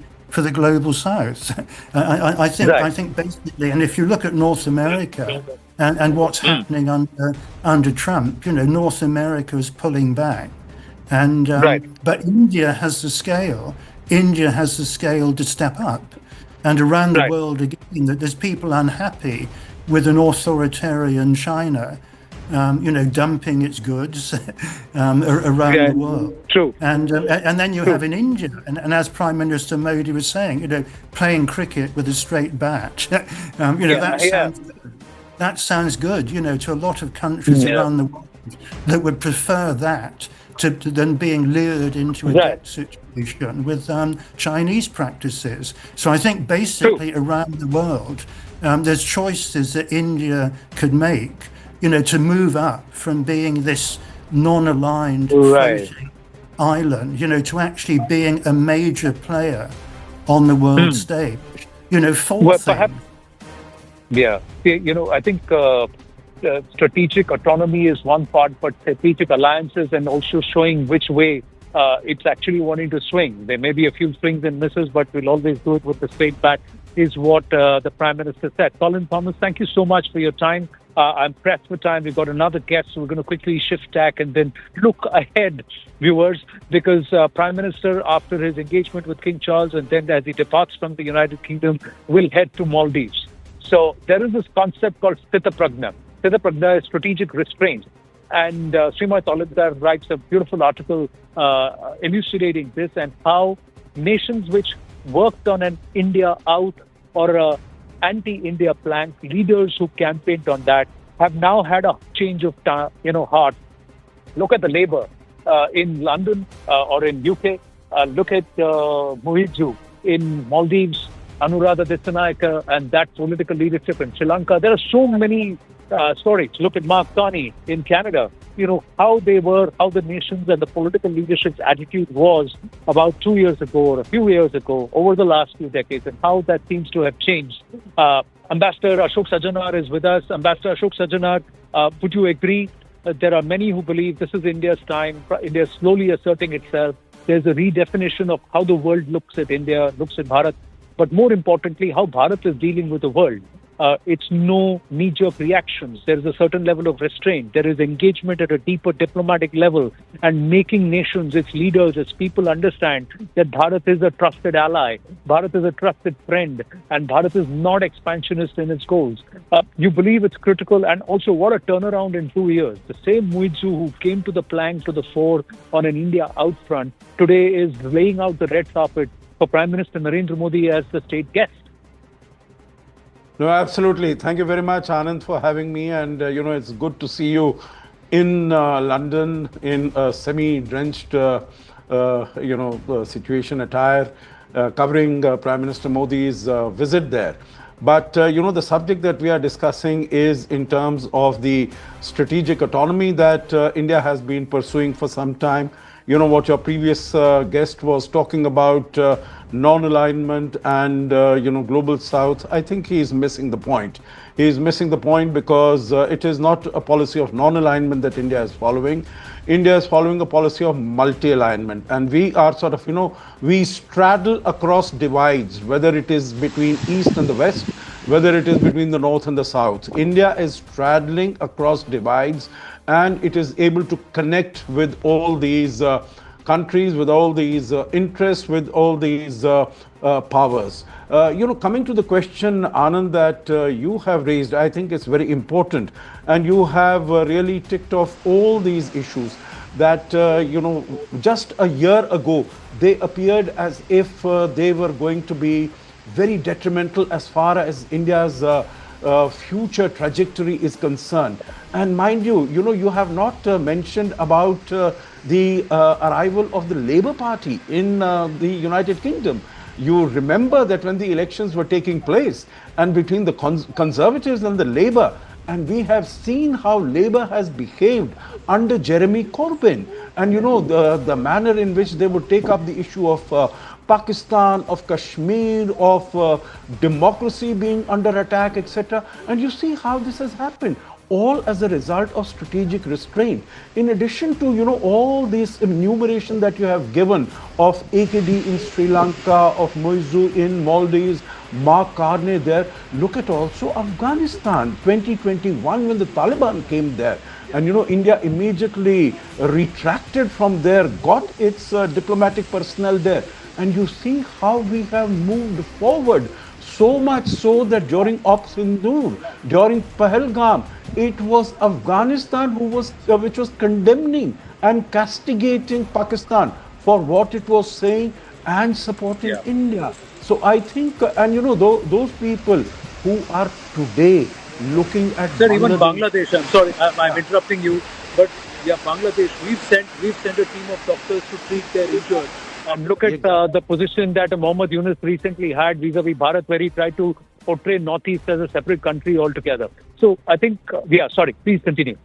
global South? I think basically, and if you look at North America and what's happening under Trump, North America is pulling back, and but India has the scale. India has the scale to step up, and around the world again, that there's people unhappy with an authoritarian China, dumping its goods around the world. True. And then you have in India, and as Prime Minister Modi was saying, playing cricket with a straight bat. That sounds good, to a lot of countries around the world that would prefer that to than being lured into a debt situation with Chinese practices. So I think basically around the world, there's choices that India could make, to move up from being this non-aligned floating island, to actually being a major player on the world stage. Perhaps, I think strategic autonomy is one part, but strategic alliances and also showing which way it's actually wanting to swing. There may be a few swings and misses, but we'll always do it with the straight bat, is what the Prime Minister said. Colin Thomas, thank you so much for your time. I'm pressed for time. We've got another guest, so we're going to quickly shift tack and then look ahead, viewers, because Prime Minister, after his engagement with King Charles and then as he departs from the United Kingdom, will head to Maldives. So there is this concept called Sthita Prajna. Sthita Prajna is strategic restraint. And Srimay Talibdar writes a beautiful article elucidating this and how nations which worked on an India out or a anti-India plan, leaders who campaigned on that, have now had a change of heart. Look at the Labour in London or in UK. Look at Muhizzu in Maldives, Anuradha Dissanayake and that political leadership in Sri Lanka. There are so many stories. Look at Mark Carney in Canada. How they were, how the nations and the political leadership's attitude was about 2 years ago or a few years ago over the last few decades, and how that seems to have changed. Ambassador Ashok Sajanar is with us. Ambassador Ashok Sajanar, would you agree? There are many who believe this is India's time. India is slowly asserting itself. There's a redefinition of how the world looks at India, looks at Bharat, but more importantly, how Bharat is dealing with the world. It's no knee-jerk reactions. There is a certain level of restraint. There is engagement at a deeper diplomatic level and making nations, its leaders, its people understand that Bharat is a trusted ally, Bharat is a trusted friend, and Bharat is not expansionist in its goals. You believe it's critical, and also what a turnaround in 2 years. The same Muhizzu who came to the plank to the fore on an India out front today is laying out the red carpet for Prime Minister Narendra Modi as the state guest. No, absolutely. Thank you very much, Anand, for having me. And, it's good to see you in London in a semi-drenched, situation attire, covering Prime Minister Modi's visit there. But, the subject that we are discussing is in terms of the strategic autonomy that India has been pursuing for some time. What your previous guest was talking about, non-alignment and, global South. I think he is missing the point. He is missing the point because it is not a policy of non-alignment that India is following. India is following a policy of multi-alignment. And we are sort of, we straddle across divides, whether it is between East and the West, whether it is between the North and the South. India is straddling across divides, and it is able to connect with all these countries, with all these interests, with all these powers. Coming to the question, Anand, that you have raised, I think it's very important. And you have really ticked off all these issues that, just a year ago, they appeared as if they were going to be very detrimental as far as India's future trajectory is concerned. And mind you, you have not mentioned about the arrival of the Labour Party in the United Kingdom. You remember that when the elections were taking place and between the Conservatives and the Labour, and we have seen how Labour has behaved under Jeremy Corbyn, and the manner in which they would take up the issue of Pakistan, of Kashmir, of democracy being under attack, etc. And you see how this has happened. all as a result of strategic restraint. In addition to, you know, all this enumeration that you have given of AKD in Sri Lanka, of Moizu in Maldives, Mark Carney there, look at also Afghanistan 2021 when the Taliban came there. And, you know, India immediately retracted from there, got its diplomatic personnel there. And you see how we have moved forward. So much so that during Ops Sindoor, during Pahalgam, it was Afghanistan which was condemning and castigating Pakistan for what it was saying and supporting India. So I think, and you know, those people who are today looking at Sir, even Bangladesh, I'm sorry, I'm interrupting you, but Bangladesh, we've sent a team of doctors to treat their injured. Look at the position that Mohammad Yunus recently had vis-a-vis Bharat, where he tried to portray Northeast as a separate country altogether. So I think, sorry, please continue.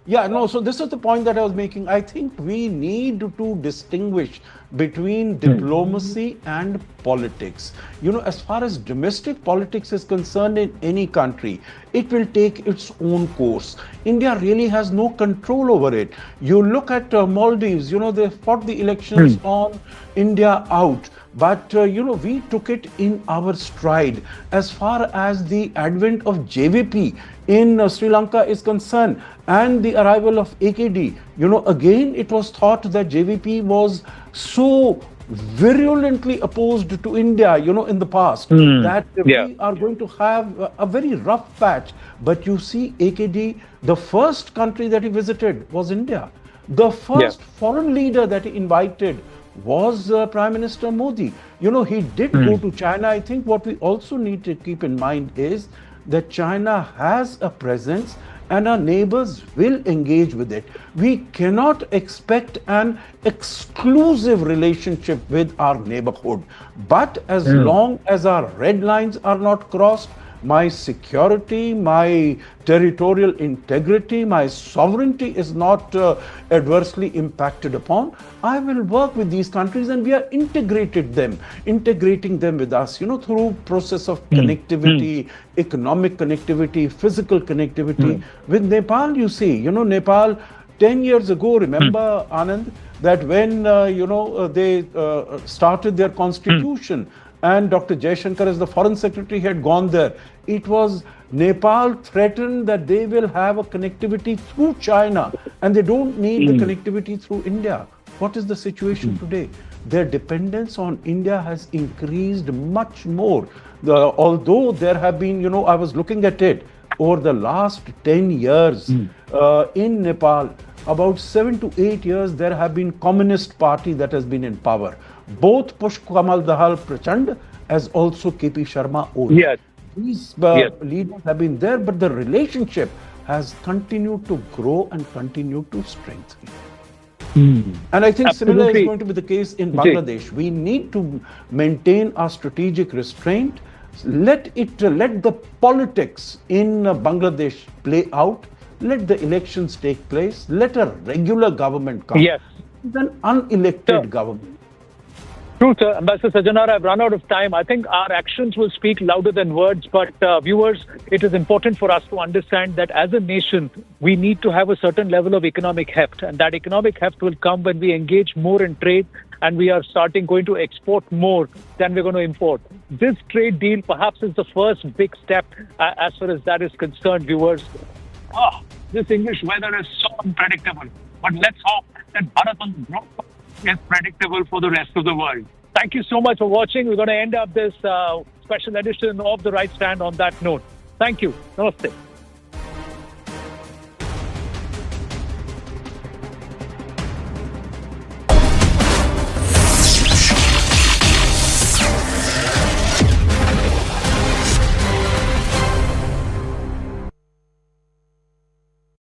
Yeah, no, so this is the point that I was making. I think we need to distinguish between diplomacy and politics. You know, as far as domestic politics is concerned in any country, it will take its own course. India really has no control over it. You look at Maldives, you know, they fought the elections on India out. But, you know, we took it in our stride. As far as the advent of JVP in Sri Lanka is concerned and the arrival of AKD, you know, again, it was thought that JVP was so virulently opposed to India, you know, in the past, that we are going to have a very rough patch. But you see, AKD, the first country that he visited was India. The first foreign leader that he invited was Prime Minister Modi. You know, he did go to China. I think what we also need to keep in mind is that China has a presence and our neighbors will engage with it. We cannot expect an exclusive relationship with our neighborhood. But as long as our red lines are not crossed, my security, my territorial integrity, my sovereignty is not adversely impacted upon, I will work with these countries, and we are integrating them with us, you know, through process of connectivity, economic connectivity, physical connectivity. With Nepal, you see, you know, Nepal 10 years ago, remember, Anand, that when, you know, they started their constitution, and Dr. Jaishankar as the foreign secretary had gone there, it was Nepal threatened that they will have a connectivity through China and they don't need the connectivity through India. What is the situation today? Their dependence on India has increased much more. Although there have been, you know, I was looking at it over the last 10 years in Nepal, about 7 to 8 years, there have been Communist Party that has been in power. Both Pushp Kamal Dahal Prachand as also KP Sharma Oli. These leaders have been there, but the relationship has continued to grow and continue to strengthen. And I think similar is going to be the case in Bangladesh. We need to maintain our strategic restraint. Let the politics in Bangladesh play out. Let the elections take place. Let a regular government come. An unelected government. True, sir. Ambassador Sajjanara, I've run out of time. I think our actions will speak louder than words. But viewers, it is important for us to understand that as a nation, we need to have a certain level of economic heft. And that economic heft will come when we engage more in trade and we are going to export more than we're going to import. This trade deal perhaps is the first big step as far as that is concerned, viewers. This English weather is so unpredictable. But let's hope that Bharat on the growth is predictable for the rest of the world. Thank you so much for watching. We're going to end up this special edition of The Right Stand on that note. Thank you. Namaste.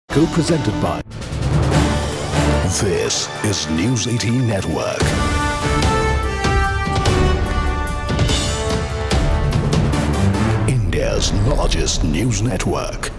Co-presented by... This is News 18 Network. India's largest news network.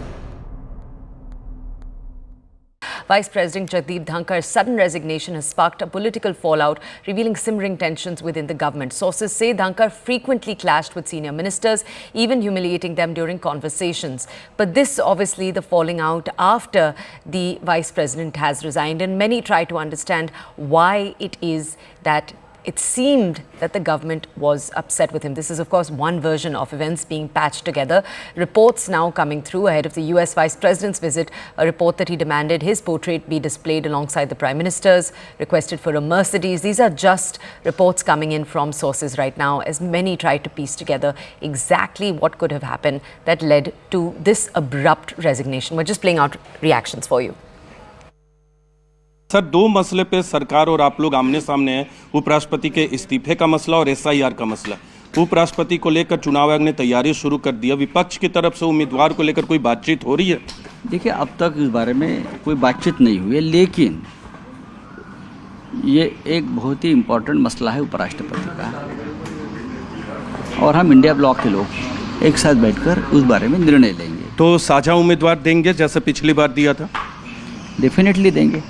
Vice President Jagdeep Dhankar's sudden resignation has sparked a political fallout, revealing simmering tensions within the government. Sources say Dhankar frequently clashed with senior ministers, even humiliating them during conversations. But this obviously the falling out after the Vice President has resigned, and many try to understand why it is that it seemed that the government was upset with him. This is, of course, one version of events being patched together. Reports now coming through ahead of the US Vice President's visit, a report that he demanded his portrait be displayed alongside the Prime Minister's, requested for a Mercedes. These are just reports coming in from sources right now, as many try to piece together exactly what could have happened that led to this abrupt resignation. We're just playing out reactions for you. Sir, दो मसले पे सरकार और आप लोग आमने सामने हैं। उपराष्ट्रपति के इस्तीफे का मसला और एसआईआर का मसला। उपराष्ट्रपति को लेकर चुनाव आयोग ने तैयारी शुरू कर दिया। विपक्ष की तरफ से उम्मीदवार को लेकर कोई बातचीत हो रही है? देखिए, अब तक इस बारे में कोई बातचीत नहीं हुई है, लेकिन ये एक बहुत ही इम्पोर्टेंट मसला है उपराष्ट्रपति का, और हम इंडिया ब्लॉक के लोग एक साथ बैठकर उस बारे में निर्णय लेंगे। तो साझा उम्मीदवार देंगे जैसे पिछली बार दिया था? डेफिनेटली देंगे।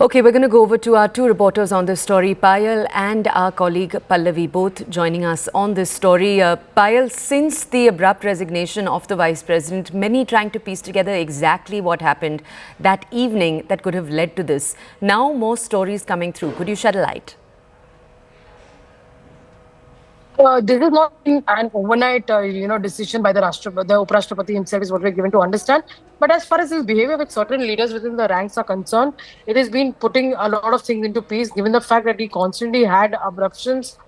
Okay, we're going to go over to our two reporters on this story, Payal and our colleague Pallavi, both joining us on this story. Payal, since the abrupt resignation of the Vice President, many trying to piece together exactly what happened that evening that could have led to this. Now more stories coming through. Could you shed a light? This is not an overnight, decision by the Uprashtrapati himself is what we're given to understand. But as far as his behavior with certain leaders within the ranks are concerned, it has been putting a lot of things into peace, given the fact that he constantly had abruptions.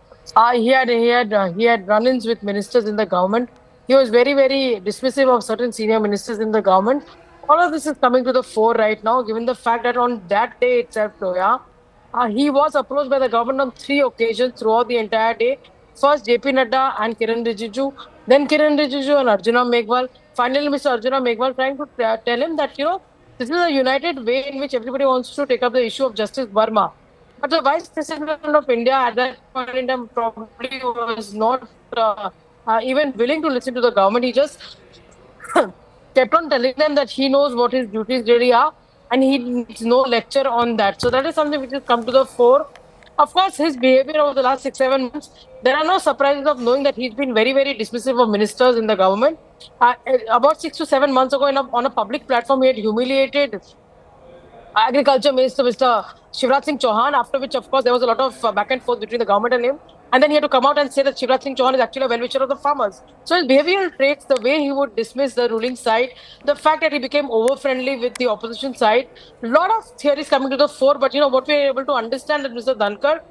He had run-ins with ministers in the government. He was very, very dismissive of certain senior ministers in the government. All of this is coming to the fore right now, given the fact that on that day itself, he was approached by the government on 3 occasions throughout the entire day. First, JP Nadda and Kiran Rijiju, then Kiran Rijiju and Arjuna Meghwal. Finally, Mr. Arjuna Meghwal trying to tell him that, this is a united way in which everybody wants to take up the issue of Justice Burma. But the Vice President of India at that point in time probably was not even willing to listen to the government. He just kept on telling them that he knows what his duties really are and he needs no lecture on that. So that is something which has come to the fore. Of course, his behavior over the last 6-7 months, there are no surprises of knowing that he's been very, very dismissive of ministers in the government. About 6 to 7 months ago, on a public platform, he had humiliated Agriculture Minister Mr. Shivraj Singh Chauhan, after which, of course, there was a lot of back and forth between the government and him. And then he had to come out and say that Shivraj Singh Chauhan is actually a well-wisher of the farmers. So his behavioral traits, the way he would dismiss the ruling side, the fact that he became over-friendly with the opposition side, a lot of theories coming to the fore. But, what we are able to understand that Mr. Dhankar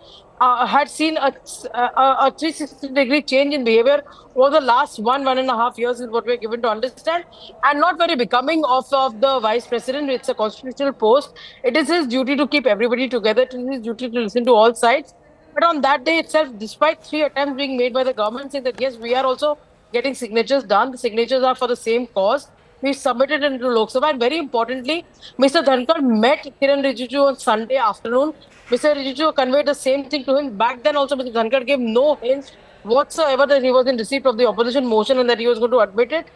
had seen a 360-degree change in behavior over the last 1.5 years is what we are given to understand, and not very becoming of the Vice President. It's a constitutional post. It is his duty to keep everybody together. It is his duty to listen to all sides. But on that day itself, despite 3 attempts being made by the government saying that, yes, we are also getting signatures done. The signatures are for the same cause. We submitted it into Lok Sabha. And very importantly, Mr. Dhankar met Kiran Rijiju on Sunday afternoon. Mr. Rijiju conveyed the same thing to him. Back then also, Mr. Dhankar gave no hints whatsoever that he was in receipt of the opposition motion and that he was going to admit it.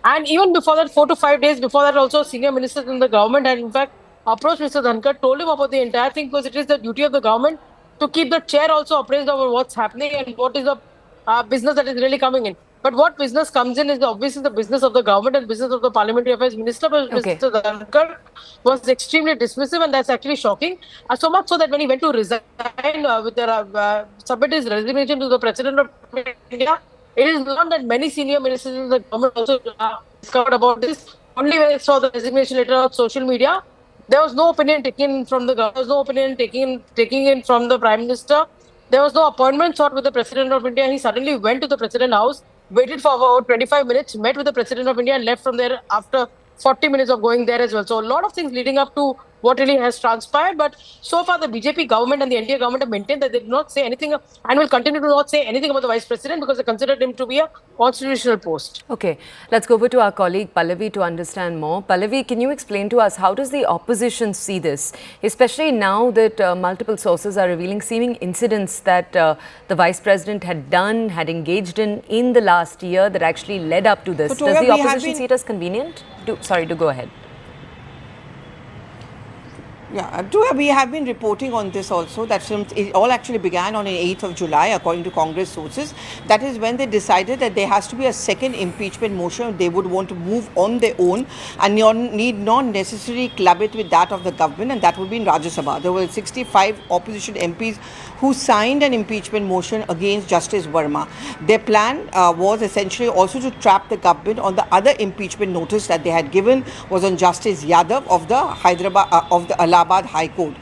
And even before that, 4 to 5 days before that, also senior ministers in the government had in fact approached Mr. Dhankar, told him about the entire thing, because it is the duty of the government to keep the chair also appraised over what's happening and what is the business that is really coming in. But what business comes in is obviously the business of the government and business of the Parliamentary Affairs Minister. But Mr. Dhankar was extremely dismissive, and that's actually shocking. So much so that when he went to resign, submit his resignation to the President of India, it is not that many senior ministers in the government also discovered about this. Only when they saw the resignation letter on social media, there was no opinion taken from the government. There was no opinion taking in from the Prime Minister. There was no appointment sought with the President of India. He suddenly went to the President House, waited for about 25 minutes, met with the President of India and left from there after 40 minutes of going there as well. So a lot of things leading up to what really has transpired. But so far, the BJP government and the NDA government have maintained that they did not say anything and will continue to not say anything about the Vice President because they considered him to be a constitutional post. Okay, let's go over to our colleague Pallavi to understand more. Pallavi, can you explain to us how does the opposition see this, especially now that multiple sources are revealing seeming incidents that the Vice President had engaged in the last year that actually led up to this? So, does the opposition see it as convenient? Sorry, go ahead. Yeah, we have been reporting on this also, that it all actually began on the 8th of July, according to Congress sources. That is when they decided that there has to be a second impeachment motion. They would want to move on their own and need not necessarily club it with that of the government, and that would be in Rajya Sabha. There were 65 opposition MPs who signed an impeachment motion against Justice Verma. Their plan was essentially also to trap the government on the other impeachment notice that they had given was on Justice Yadav of the Allahabad High Court.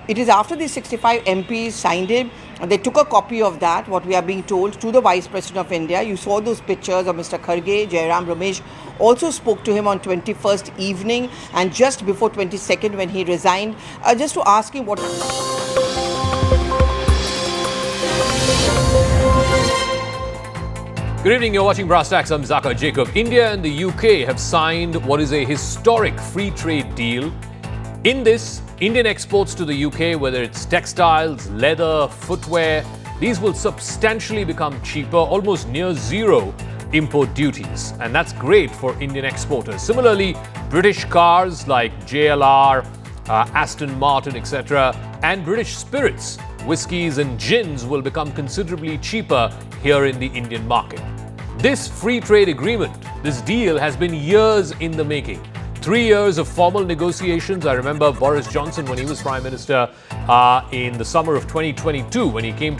It is after the 65 MPs signed it, they took a copy of that, what we are being told, to the Vice President of India. You saw those pictures of Mr. Kharge. Jairam Ramesh also spoke to him on 21st evening and just before 22nd when he resigned, just to ask him what... Good evening, you're watching Brass Tacks. I'm Zaka Jacob. India and the UK have signed what is a historic free trade deal. In this, Indian exports to the UK, whether it's textiles, leather, footwear, these will substantially become cheaper, almost near zero import duties. And that's great for Indian exporters. Similarly, British cars like JLR, Aston Martin, etc., and British spirits, whiskies and gins will become considerably cheaper here in the Indian market. This free trade agreement, this deal has been years in the making. 3 years of formal negotiations. I remember Boris Johnson when he was Prime Minister in the summer of 2022 when he came to